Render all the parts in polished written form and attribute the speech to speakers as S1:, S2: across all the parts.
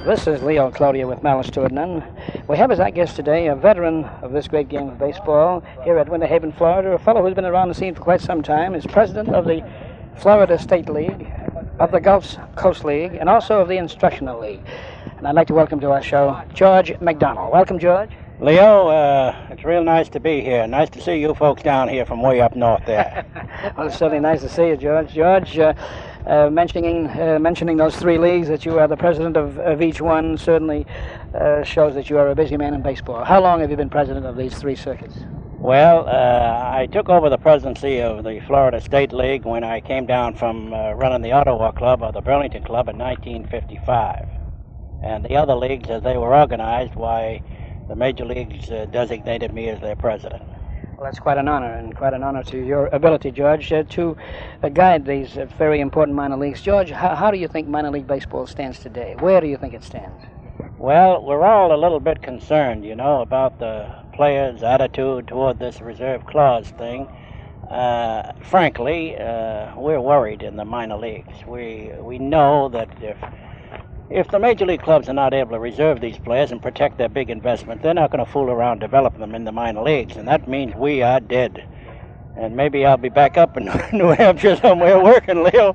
S1: This is Leo Cloutier with Malice Toward None. We have as our guest today a veteran of this great game of baseball here at Winter Haven, Florida, a fellow who's been around the scene for quite some time, is president of the Florida State League, of the Gulf Coast League, and also of the Instructional League. And I'd like to welcome to our show George MacDonald. Welcome, George.
S2: Leo, it's real nice to be here. Nice to see you folks down here from way up north there.
S1: Well, it's certainly nice to see you, George. George, mentioning those three leagues, that you are the president of each one, certainly shows that you are a busy man in baseball. How long have you been president of these three circuits?
S2: Well, I took over the presidency of the Florida State League when I came down from running the Ottawa Club or the Burlington Club in 1955. And the other leagues, as they were organized, why, the major leagues designated me as their president.
S1: Well, that's quite an honor, and quite an honor to your ability, George, to guide these very important minor leagues. George, how do you think minor league baseball stands today? Where do you think it stands?
S2: Well, we're all a little bit concerned, about the players' attitude toward this reserve clause thing. Frankly, we're worried in the minor leagues. We know that if the major league clubs are not able to reserve these players and protect their big investment, they're not going to fool around developing them in the minor leagues, and that means we are dead. And maybe I'll be back up in New Hampshire somewhere working, Leo.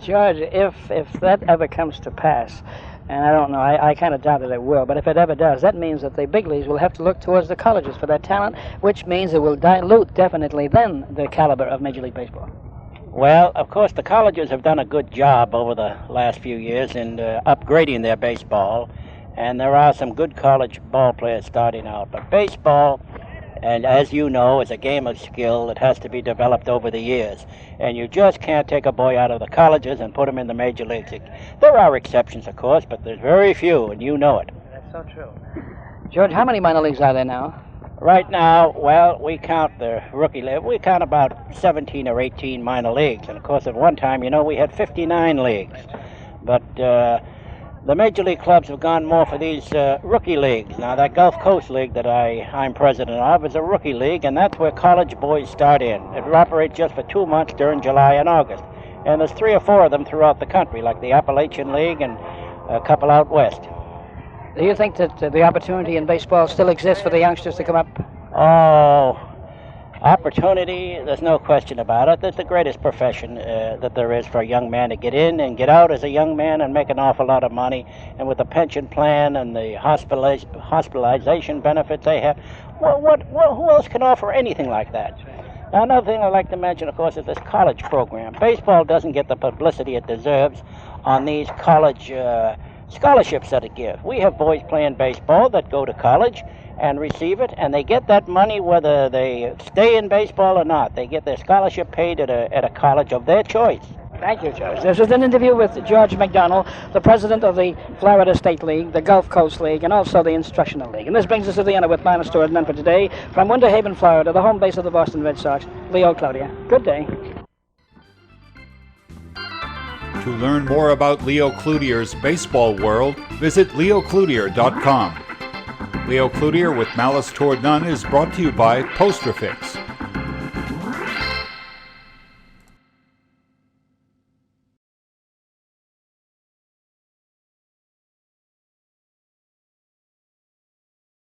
S1: George, if that ever comes to pass, and I don't know, I kind of doubt that it will, but if it ever does, that means that the big leagues will have to look towards the colleges for that talent, which means it will dilute definitely then the caliber of Major League Baseball.
S2: Well, of course, the colleges have done a good job over the last few years in upgrading their baseball, and there are some good college ball players starting out. But baseball, and as you know, is a game of skill that has to be developed over the years, and you just can't take a boy out of the colleges and put him in the major leagues. There are exceptions, of course, but there's very few, and you know it.
S1: That's so true. George, how many minor leagues are there now?
S2: Right now, well, we count the rookie league. We count about 17 or 18 minor leagues. And, of course, at one time, we had 59 leagues. But the major league clubs have gone more for these rookie leagues. Now, that Gulf Coast League that I'm president of is a rookie league, and that's where college boys start in. It operates just for 2 months during July and August. And there's 3 or 4 of them throughout the country, like the Appalachian League and a couple out west.
S1: Do you think that the opportunity in baseball still exists for the youngsters to come up?
S2: Oh, opportunity, there's no question about it. It's the greatest profession that there is for a young man to get in and get out as a young man and make an awful lot of money. And with the pension plan and the hospitalization benefits they have, who else can offer anything like that? Now, another thing I'd like to mention, of course, is this college program. Baseball doesn't get the publicity it deserves on these college scholarships that it gives. We have boys playing baseball that go to college and receive it, and they get that money whether they stay in baseball or not. They get their scholarship paid at a college of their choice.
S1: Thank you, George. This was an interview with George MacDonald, the president of the Florida State League, the Gulf Coast League, and also the Instructional League. And this brings us to the end of With Malice Toward None for today. From Winter Haven, Florida, the home base of the Boston Red Sox, Leo Cloutier. Good day.
S3: To learn more about Leo Cloutier's baseball world, visit leocloutier.com. Leo Cloutier with Malice Toward None is brought to you by Postrafix.